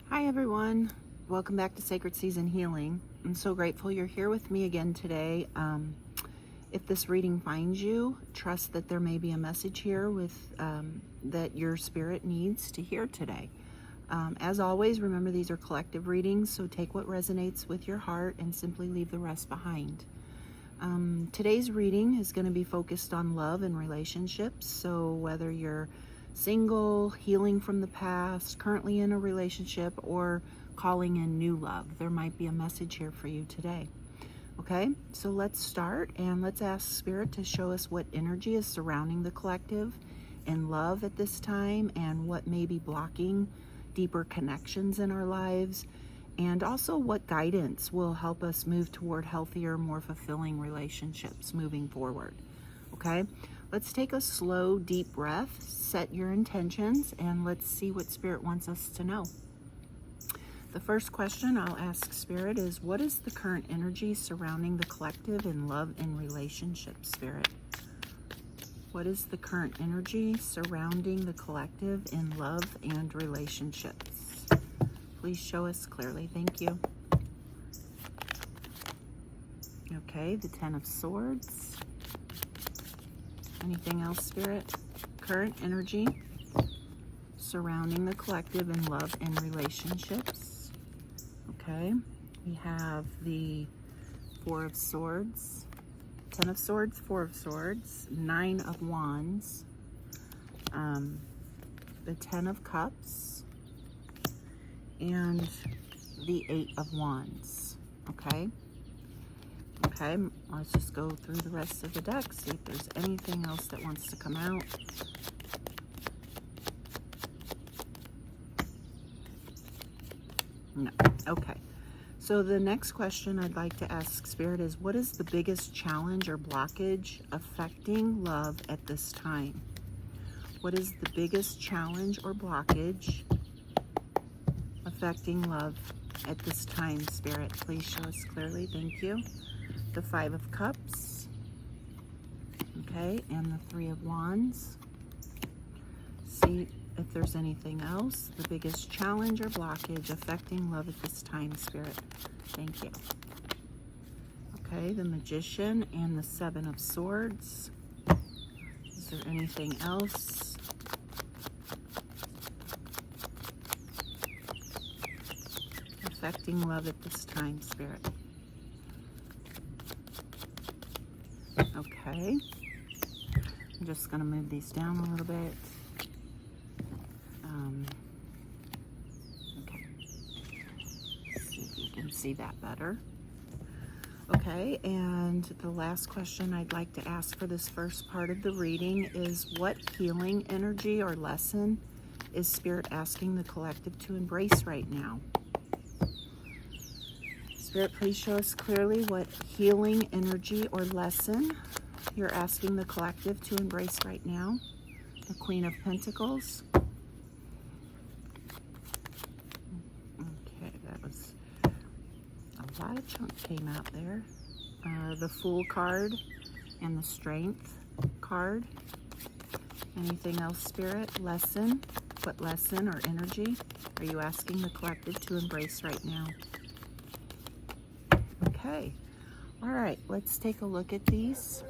Hi everyone, welcome back to Sacred Season Healing. I'm so grateful you're here with me again today. If this reading finds you, trust that there may be a message here that your spirit needs to hear today. As always, remember these are collective readings, so take what resonates with your heart and simply leave the rest behind. Today's reading is going to be focused on love and relationships, so whether you're single, healing from the past, currently in a relationship, or calling in new love, there might be a message here for you today. Okay, so let's start and let's ask Spirit to show us what energy is surrounding the collective and love at this time, and what may be blocking deeper connections in our lives, and also what guidance will help us move toward healthier, more fulfilling relationships moving forward. Okay, let's take a slow, deep breath, set your intentions, and let's see what Spirit wants us to know. The first question I'll ask Spirit is, what is the current energy surrounding the collective in love and relationships, Spirit? What is the current energy surrounding the collective in love and relationships? Please show us clearly. Thank you. Okay, the Ten of Swords. Anything else, Spirit? Current energy surrounding the collective in love and relationships. Okay, we have the Four of Swords, Ten of Swords, Four of Swords, Nine of Wands, the Ten of Cups, and the Eight of Wands. Okay. Okay, let's just go through the rest of the deck, see if there's anything else that wants to come out. No. Okay. So the next question I'd like to ask Spirit is, what is the biggest challenge or blockage affecting love at this time? What is the biggest challenge or blockage affecting love at this time, Spirit? Please show us clearly. Thank you. The Five of Cups. Okay, and the Three of Wands. See if there's anything else. The biggest challenge or blockage affecting love at this time, Spirit. Thank you. Okay, the Magician and the Seven of Swords. Is there anything else? Affecting love at this time, Spirit. Okay. I'm just going to move these down a little bit. Okay. See if you can see that better. Okay, and the last question I'd like to ask for this first part of the reading is, what healing energy or lesson is Spirit asking the collective to embrace right now? Spirit, please show us clearly what healing energy or lesson you're asking the collective to embrace right now. The Queen of Pentacles. Okay, that was a lot of chunk came out there. The Fool card and the Strength card. Anything else, Spirit? Lesson? What lesson or energy are you asking the collective to embrace right now? Okay. All right, let's take a look at these.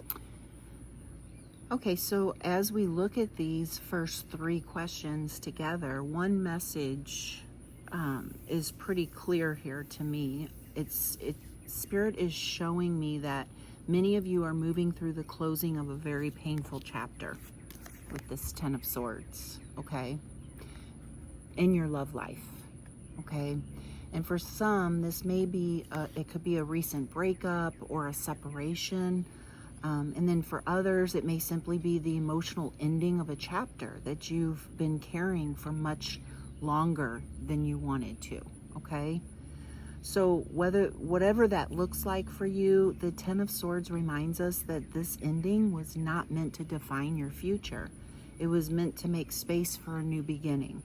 Okay, so as we look at these first three questions together, one message is pretty clear here to me. Spirit is showing me that many of you are moving through the closing of a very painful chapter with this Ten of Swords, okay, in your love life, okay? And for some, this may be, it could be a recent breakup or a separation. And then for others, it may simply be the emotional ending of a chapter that you've been carrying for much longer than you wanted to, okay? So whatever that looks like for you, the Ten of Swords reminds us that this ending was not meant to define your future. It was meant to make space for a new beginning.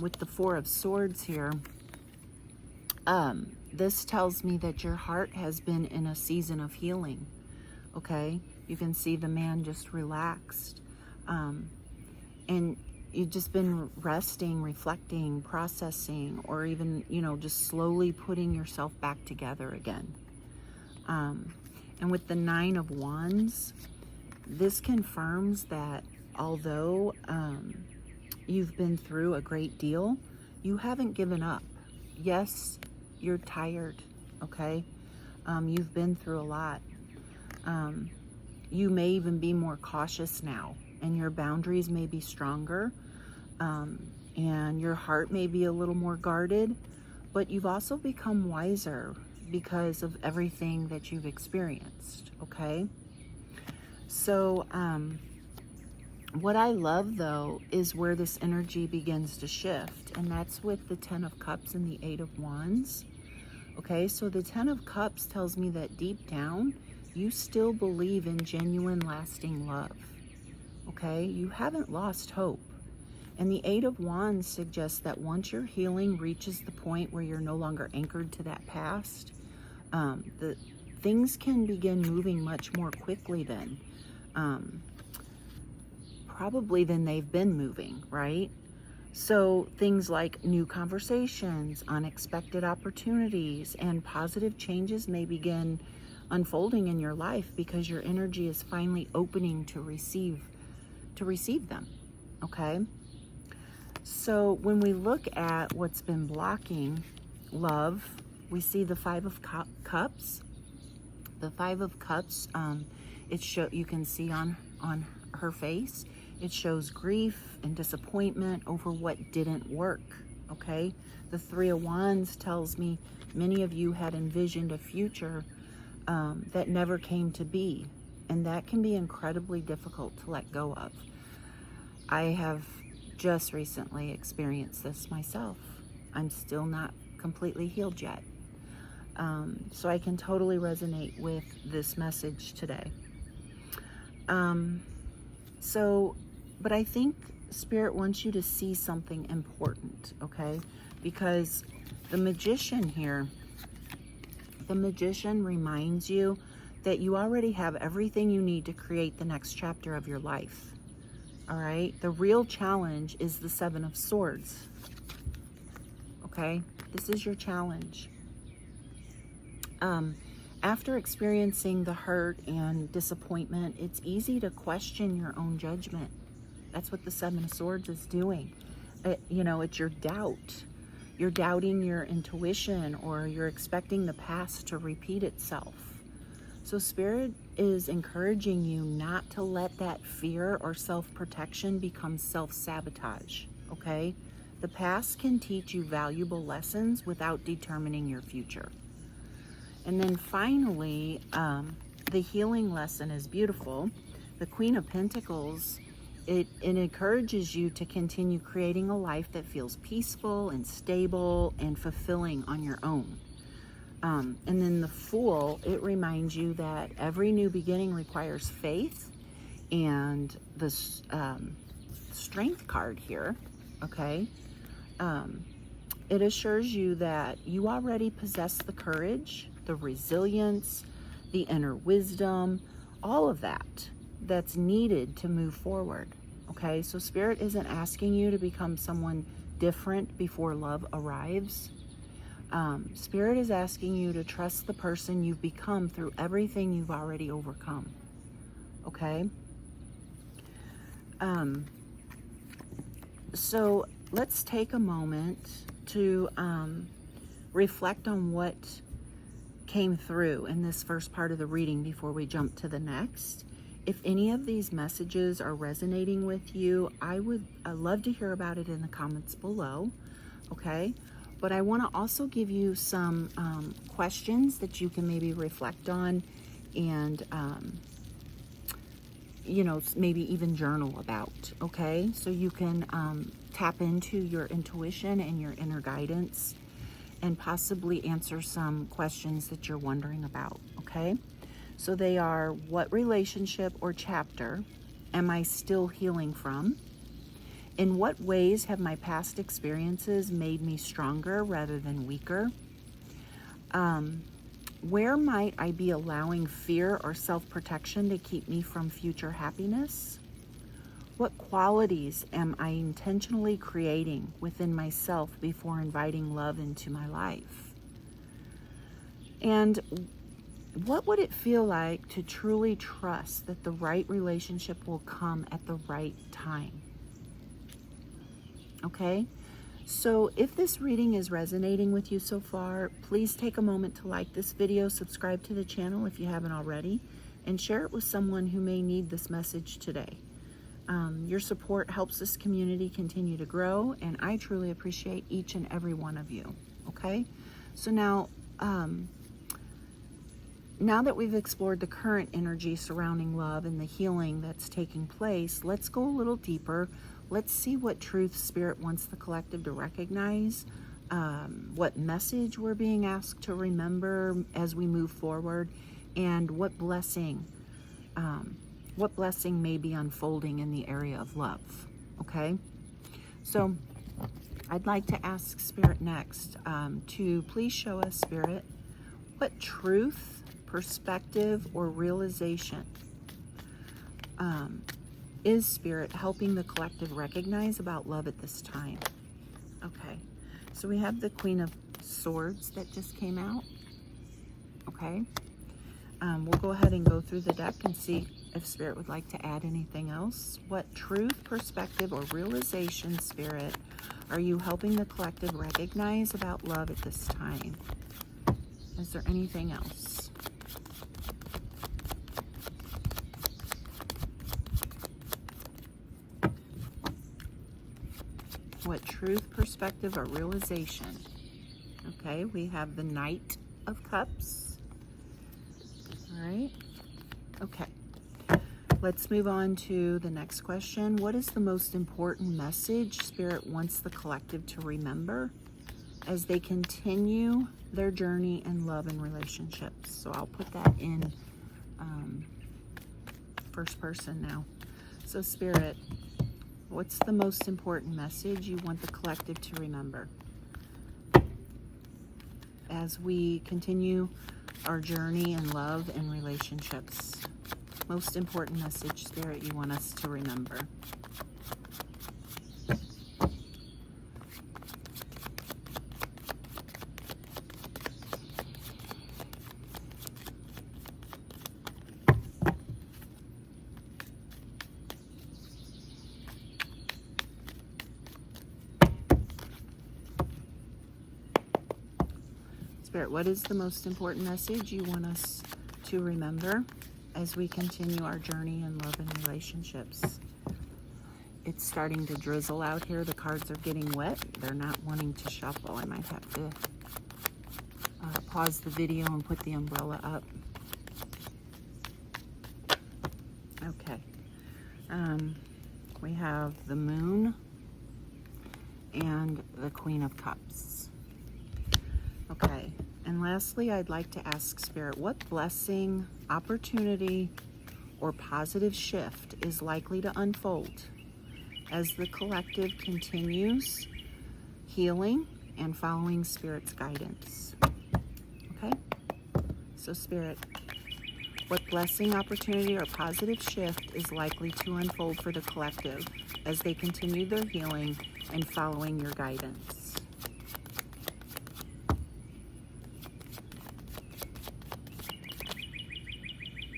With the Four of Swords here, this tells me that your heart has been in a season of healing, okay? You can see the man just relaxed. And you've just been resting, reflecting, processing, or even, just slowly putting yourself back together again. And with the 9 of Wands, this confirms that although you've been through a great deal, you haven't given up. Yes, you're tired, okay? You've been through a lot. You may even be more cautious now, and your boundaries may be stronger, and your heart may be a little more guarded, but you've also become wiser because of everything that you've experienced, okay? So, what I love, though, is where this energy begins to shift, and that's with the 10 of Cups and the 8 of Wands. Okay, so the 10 of Cups tells me that deep down, you still believe in genuine, lasting love. Okay, you haven't lost hope. And the 8 of Wands suggests that once your healing reaches the point where you're no longer anchored to that past, the things can begin moving much more quickly then. Probably than they've been moving, right? So things like new conversations, unexpected opportunities, and positive changes may begin unfolding in your life because your energy is finally opening to receive them, okay? So when we look at what's been blocking love, we see the 5 of Cups. The 5 of Cups, you can see on her face, it shows grief and disappointment over what didn't work, okay? The 3 of Wands tells me many of you had envisioned a future that never came to be, and that can be incredibly difficult to let go of. I have just recently experienced this myself. I'm still not completely healed yet. So I can totally resonate with this message today. But I think Spirit wants you to see something important, okay? Because the Magician here, the Magician reminds you that you already have everything you need to create the next chapter of your life, all right? The real challenge is the 7 of Swords, okay? This is your challenge. After experiencing the hurt and disappointment, it's easy to question your own judgment. That's what the 7 of Swords is doing. It's your doubt. You're doubting your intuition, or you're expecting the past to repeat itself. So Spirit is encouraging you not to let that fear or self-protection become self-sabotage, okay? The past can teach you valuable lessons without determining your future. And then finally, the healing lesson is beautiful. The Queen of Pentacles, it encourages you to continue creating a life that feels peaceful and stable and fulfilling on your own. And then the Fool, it reminds you that every new beginning requires faith. And the Strength card here, okay, it assures you that you already possess the courage, the resilience, the inner wisdom, all of that's needed to move forward, okay? So Spirit isn't asking you to become someone different before love arrives. Spirit is asking you to trust the person you've become through everything you've already overcome, okay? So let's take a moment to reflect on what came through in this first part of the reading before we jump to the next. If any of these messages are resonating with you, I'd love to hear about it in the comments below, okay? But I want to also give you some questions that you can maybe reflect on and, maybe even journal about, okay? So you can tap into your intuition and your inner guidance and possibly answer some questions that you're wondering about, okay? So they are, what relationship or chapter am I still healing from? In what ways have my past experiences made me stronger rather than weaker? Where might I be allowing fear or self-protection to keep me from future happiness? What qualities am I intentionally creating within myself before inviting love into my life? And what would it feel like to truly trust that the right relationship will come at the right time? Okay? So if this reading is resonating with you so far, please take a moment to like this video, subscribe to the channel if you haven't already, and share it with someone who may need this message today. Your support helps this community continue to grow, and I truly appreciate each and every one of you. Okay? So now that we've explored the current energy surrounding love and the healing that's taking place, let's go a little deeper. Let's see what truth Spirit wants the collective to recognize, what message we're being asked to remember as we move forward, and what blessing may be unfolding in the area of love. Okay? So I'd like to ask Spirit next to please show us, Spirit, what truth, perspective, or realization is Spirit helping the collective recognize about love at this time? Okay, so we have the Queen of Swords that just came out. Okay, we'll go ahead and go through the deck and see if Spirit would like to add anything else. What truth, perspective, or realization, Spirit, are you helping the collective recognize about love at this time? Is there anything else? What truth, perspective, or realization? Okay, we have the Knight of Cups. All right. Okay. Let's move on to the next question. What is the most important message Spirit wants the collective to remember as they continue their journey in love and relationships? So I'll put that in first person now. So Spirit, what's the most important message you want the collective to remember as we continue our journey in love and relationships? Most important message, Spirit, you want us to remember. Spirit, what is the most important message you want us to remember as we continue our journey in love and relationships? It's starting to drizzle out here. The cards are getting wet. They're not wanting to shuffle. I might have to pause the video and put the umbrella up. Okay. We have the Moon and the Queen of Cups. Okay. And lastly, I'd like to ask Spirit, what blessing, opportunity, or positive shift is likely to unfold as the collective continues healing and following Spirit's guidance? Okay? So Spirit, what blessing, opportunity, or positive shift is likely to unfold for the collective as they continue their healing and following your guidance?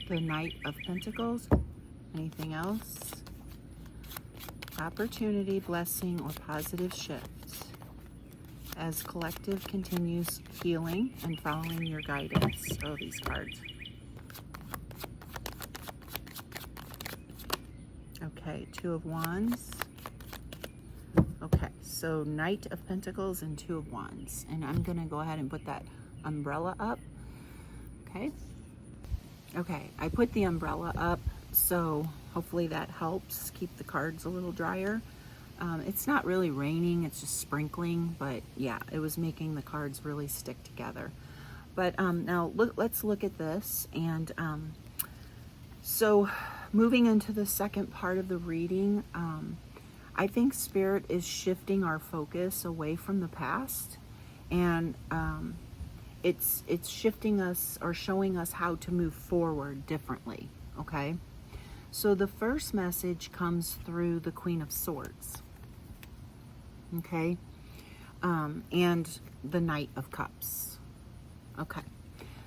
The Knight of Pentacles. Anything else? Opportunity, blessing, or positive shifts as collective continues healing and following your guidance. Oh, these cards. Okay, Two of Wands. Okay, so Knight of Pentacles and Two of Wands. And I'm going to go ahead and put that umbrella up. Okay. Okay, I put the umbrella up, so hopefully that helps keep the cards a little drier. It's not really raining, it's just sprinkling, but yeah, it was making the cards really stick together. But now let's look at this. And so moving into the second part of the reading, I think Spirit is shifting our focus away from the past, and it's shifting us or showing us how to move forward differently. Okay, So the first message comes through the Queen of Swords, okay, and the Knight of Cups. Okay,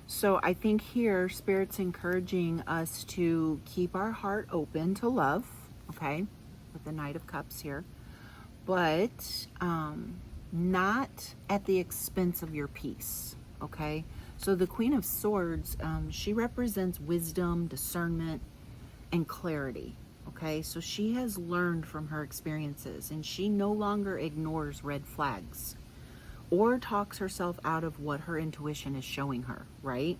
so I think here Spirit's encouraging us to keep our heart open to love, okay, with the Knight of Cups here, but not at the expense of your peace, okay? So the Queen of Swords, she represents wisdom, discernment, and clarity, okay? So she has learned from her experiences, and she no longer ignores red flags or talks herself out of what her intuition is showing her, right?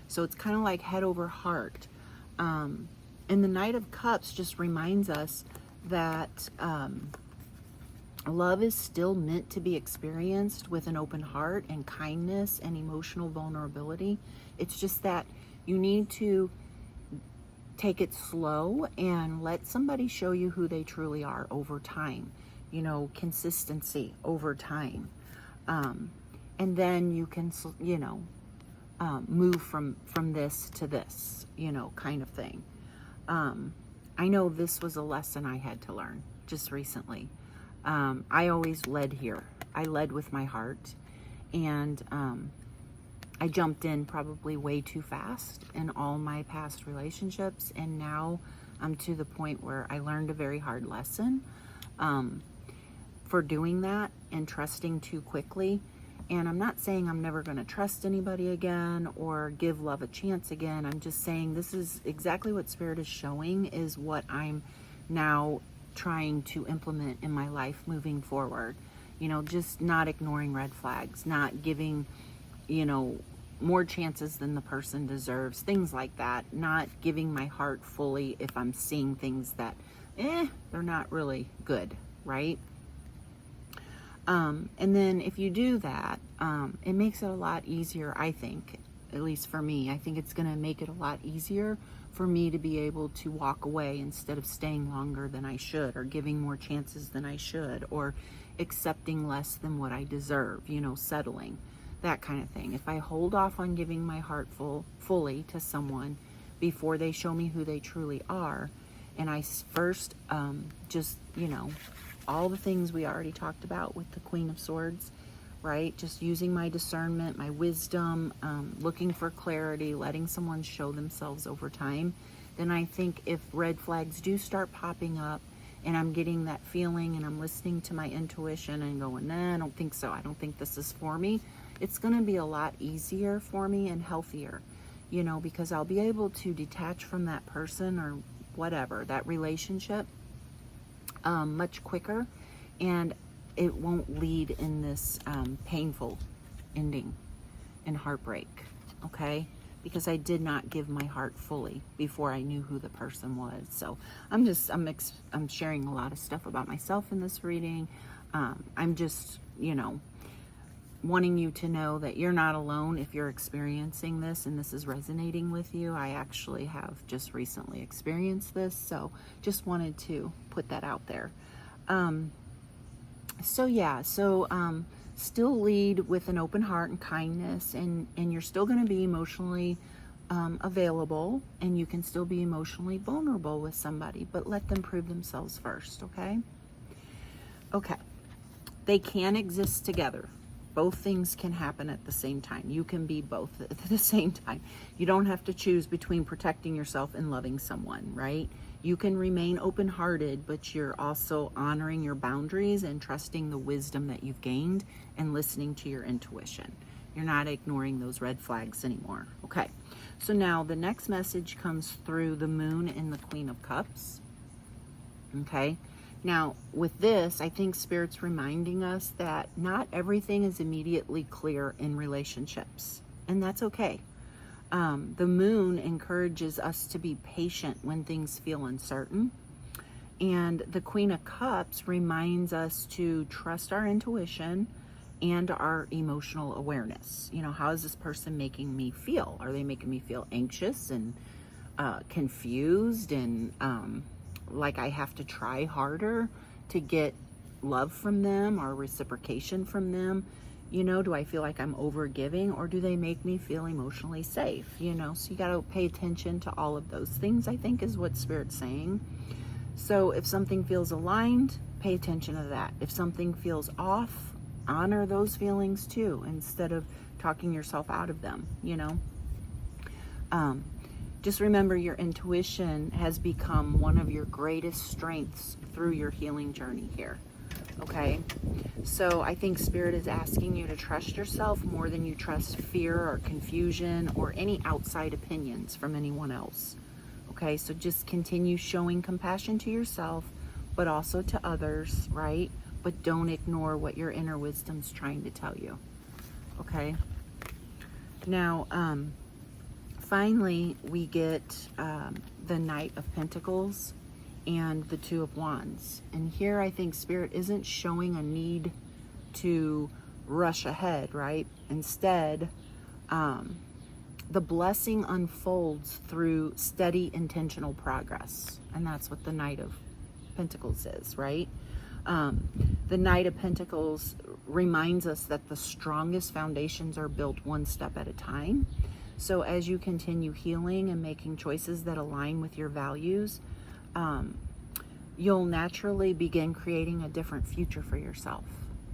So it's kind of like head over heart. And the Knight of Cups just reminds us that love is still meant to be experienced with an open heart and kindness and emotional vulnerability. It's just that you need to take it slow and let somebody show you who they truly are over time. You know, consistency over time. And then you can, you know, move from this to this, you know, kind of thing. I know this was a lesson I had to learn just recently. I always led here. I led with my heart, and I jumped in probably way too fast in all my past relationships, and now I'm to the point where I learned a very hard lesson for doing that and trusting too quickly. And I'm not saying I'm never going to trust anybody again or give love a chance again. I'm just saying this is exactly what Spirit is showing is what I'm now trying to implement in my life moving forward. You know, just not ignoring red flags, not giving, you know, more chances than the person deserves, things like that. Not giving my heart fully if I'm seeing things that, they're not really good, right? And then if you do that, it makes it a lot easier, I think, at least for me. I think it's going to make it a lot easier for me to be able to walk away instead of staying longer than I should, or giving more chances than I should, or accepting less than what I deserve, you know, settling, that kind of thing. If I hold off on giving my heart fully to someone before they show me who they truly are, and I first just, you know, all the things we already talked about with the Queen of Swords, right? Just using my discernment, my wisdom, looking for clarity, letting someone show themselves over time, then I think if red flags do start popping up and I'm getting that feeling and I'm listening to my intuition and going, nah, I don't think so. I don't think this is for me. It's going to be a lot easier for me and healthier, you know, because I'll be able to detach from that person or whatever, that relationship, much quicker, and it won't lead in this painful ending and heartbreak, okay? Because I did not give my heart fully before I knew who the person was. So I'm sharing a lot of stuff about myself in this reading. I'm just, you know, wanting you to know that you're not alone if you're experiencing this and this is resonating with you. I actually have just recently experienced this, so just wanted to put that out there. Still lead with an open heart and kindness, and you're still going to be emotionally available, and you can still be emotionally vulnerable with somebody, but let them prove themselves first, okay? Okay. They can exist together. Both things can happen at the same time. You can be both at the same time. You don't have to choose between protecting yourself and loving someone, right? You can remain open-hearted, but you're also honoring your boundaries and trusting the wisdom that you've gained and listening to your intuition. You're not ignoring those red flags anymore. Okay, so now the next message comes through the Moon and the Queen of Cups. Okay. Now, with this, I think Spirit's reminding us that not everything is immediately clear in relationships, and that's okay. The Moon encourages us to be patient when things feel uncertain, and the Queen of Cups reminds us to trust our intuition and our emotional awareness. You know, how is this person making me feel? Are they making me feel anxious and confused and like I have to try harder to get love from them or reciprocation from them? You know, do I feel like I'm over giving, or do they make me feel emotionally safe? You know, so you got to pay attention to all of those things, I think, is what Spirit's saying. So if something feels aligned, pay attention to that. If something feels off, honor those feelings too, instead of talking yourself out of them, you know. Just remember, your intuition has become one of your greatest strengths through your healing journey here. Okay, so I think Spirit is asking you to trust yourself more than you trust fear or confusion or any outside opinions from anyone else. Okay, so just continue showing compassion to yourself, but also to others, right? But don't ignore what your inner wisdom's trying to tell you. Okay, now, finally, we get the Knight of Pentacles and the Two of Wands. And here I think Spirit isn't showing a need to rush ahead, right? Instead, the blessing unfolds through steady, intentional progress. And that's what the Knight of Pentacles is, right? The Knight of Pentacles reminds us that the strongest foundations are built one step at a time. So as you continue healing and making choices that align with your values, you'll naturally begin creating a different future for yourself.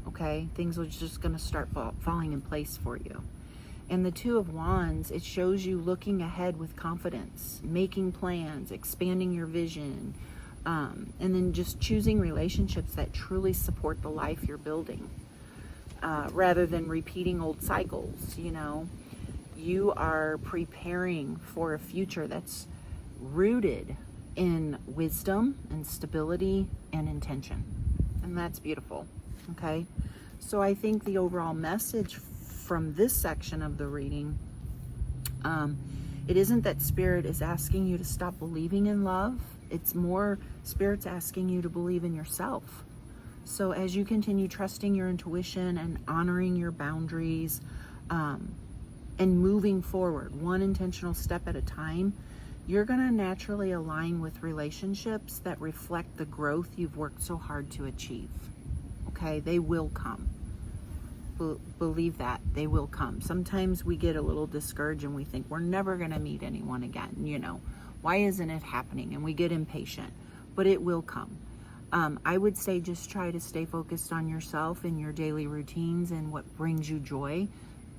Okay, things are just going to start falling in place for you. And the Two of Wands, it shows you looking ahead with confidence, making plans, expanding your vision, and then just choosing relationships that truly support the life you're building, rather than repeating old cycles. You know, you are preparing for a future that's rooted in wisdom and stability and intention. And that's beautiful. Okay, so I think the overall message from this section of the reading, it isn't that Spirit is asking you to stop believing in love. It's more Spirit's asking you to believe in yourself. So as you continue trusting your intuition and honoring your boundaries, and moving forward one intentional step at a time, you're going to naturally align with relationships that reflect the growth you've worked so hard to achieve. Okay, they will come. Believe that they will come. Sometimes we get a little discouraged and we think we're never going to meet anyone again. You know, why isn't it happening? And we get impatient, but it will come. I would say just try to stay focused on yourself and your daily routines and what brings you joy.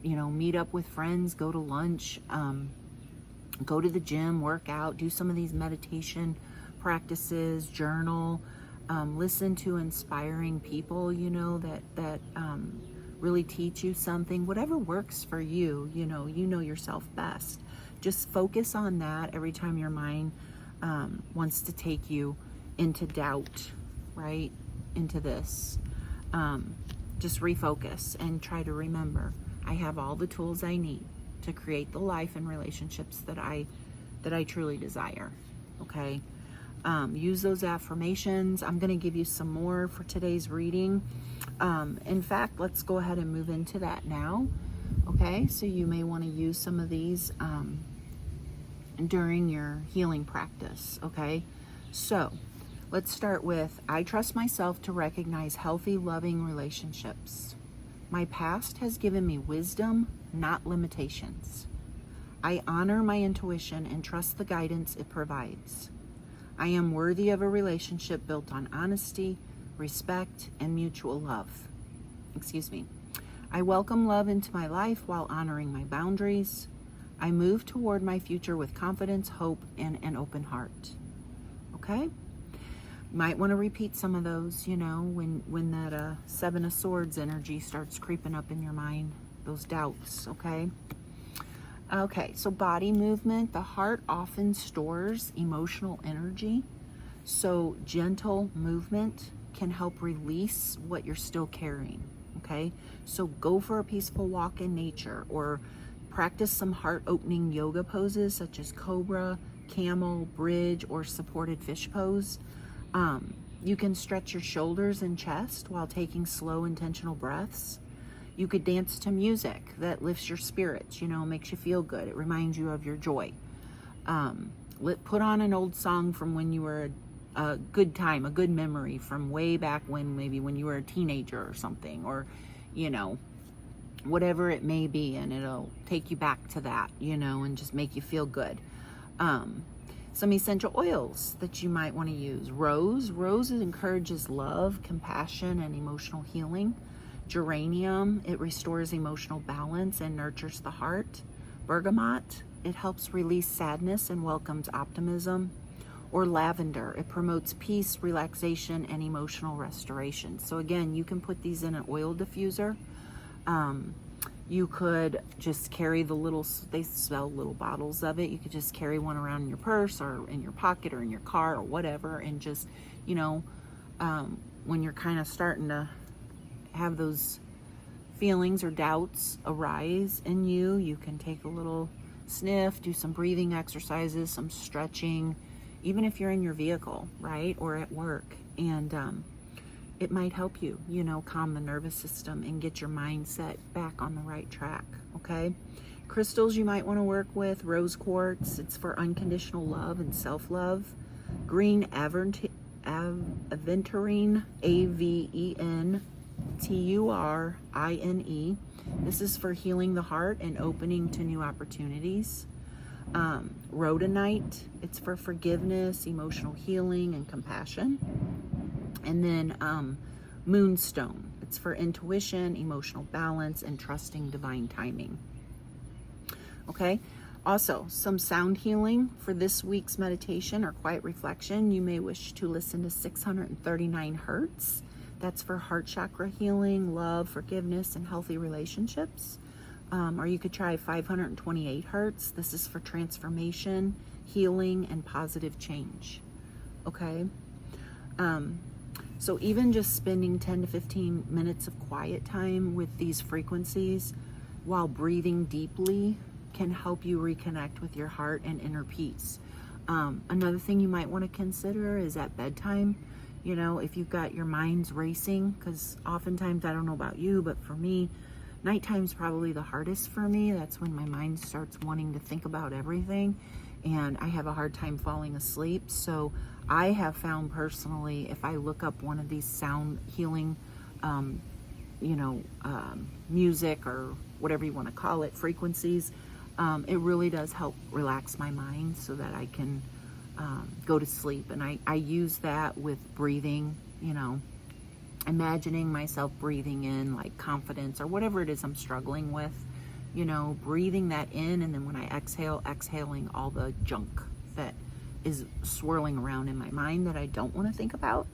You know, meet up with friends, go to lunch, go to the gym, work out, do some of these meditation practices, journal, listen to inspiring people, you know, that really teach you something. Whatever works for you, you know yourself best. Just focus on that every time your mind wants to take you into doubt, right? Into this. Just refocus and try to remember, I have all the tools I need to create the life and relationships that I truly desire. Okay, use those affirmations. I'm going to give you some more for today's reading. In fact, let's go ahead and move into that now. Okay, so you may want to use some of these during your healing practice. Okay, so let's start with, I trust myself to recognize healthy, loving relationships. My past has given me wisdom, not limitations. I honor my intuition and trust the guidance it provides. I am worthy of a relationship built on honesty, respect, and mutual love. I welcome love into my life while honoring my boundaries. I move toward my future with confidence, hope, and an open heart. Okay? Might want to repeat some of those, you know, when that Seven of Swords energy starts creeping up in your mind, those doubts, okay? Okay, so body movement. The heart often stores emotional energy, so gentle movement can help release what you're still carrying, okay? So go for a peaceful walk in nature, or practice some heart-opening yoga poses such as cobra, camel, bridge, or supported fish pose. You can stretch your shoulders and chest while taking slow, intentional breaths. You could dance to music that lifts your spirits, you know, makes you feel good. It reminds you of your joy. Put on an old song from when you were a good time, a good memory from way back when, maybe when you were a teenager or something, or, you know, whatever it may be, and it'll take you back to that, you know, and just make you feel good. Some essential oils that you might want to use. Rose encourages love, compassion, and emotional healing. Geranium, it restores emotional balance and nurtures the heart. Bergamot, it helps release sadness and welcomes optimism. Or lavender, it promotes peace, relaxation, and emotional restoration. So again, you can put these in an oil diffuser. You could just carry the little, they sell little bottles of it. You could just carry one around in your purse or in your pocket or in your car or whatever, and just, you know, when you're kind of starting to have those feelings or doubts arise in you, you can take a little sniff, do some breathing exercises, some stretching, even if you're in your vehicle, right, or at work, and it might help you, you know, calm the nervous system and get your mindset back on the right track, okay? Crystals you might want to work with. Rose quartz, it's for unconditional love and self-love. Green aventurine, Aventurine, this is for healing the heart and opening to new opportunities. Rhodonite, it's for forgiveness, emotional healing, and compassion. And then moonstone, it's for intuition, emotional balance, and trusting divine timing. Okay, also some sound healing for this week's meditation or quiet reflection. You may wish to listen to 639 hertz. That's for heart chakra healing, love, forgiveness, and healthy relationships. Or you could try 528 hertz. This is for transformation, healing, and positive change. Okay. So even just spending 10 to 15 minutes of quiet time with these frequencies while breathing deeply can help you reconnect with your heart and inner peace. Another thing you might want to consider is at bedtime, you know, if you've got your minds racing, because oftentimes, I don't know about you, but for me, nighttime's probably the hardest for me. That's when my mind starts wanting to think about everything, and I have a hard time falling asleep. So I have found personally, if I look up one of these sound healing, music or whatever you want to call it, frequencies, it really does help relax my mind so that I can go to sleep. And I use that with breathing, you know, imagining myself breathing in like confidence or whatever it is I'm struggling with, you know, breathing that in, and then when I exhale, exhaling all the junk that is swirling around in my mind that I don't want to think about.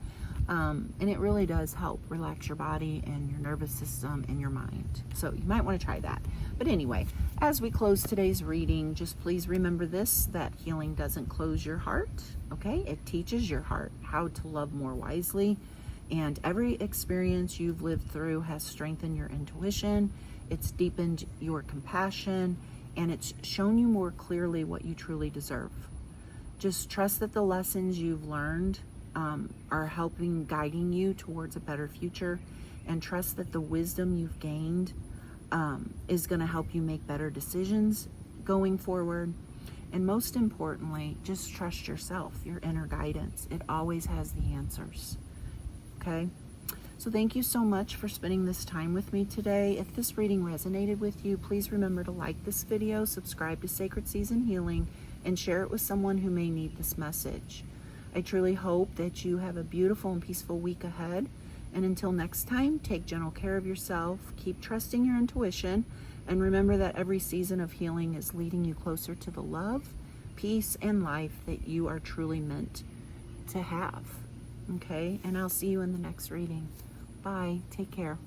And it really does help relax your body and your nervous system and your mind. So you might want to try that. But anyway, as we close today's reading, just please remember this, that healing doesn't close your heart, okay? It teaches your heart how to love more wisely. And every experience you've lived through has strengthened your intuition, it's deepened your compassion, and it's shown you more clearly what you truly deserve. Just trust that the lessons you've learned are helping, guiding you towards a better future, and trust that the wisdom you've gained is going to help you make better decisions going forward. And most importantly, just trust yourself, your inner guidance. It always has the answers. Okay? So thank you so much for spending this time with me today. If this reading resonated with you, please remember to like this video, subscribe to Sacred Season Healing, and share it with someone who may need this message. I truly hope that you have a beautiful and peaceful week ahead. And until next time, take gentle care of yourself, keep trusting your intuition, and remember that every season of healing is leading you closer to the love, peace, and life that you are truly meant to have. Okay? And I'll see you in the next reading. Bye. Take care.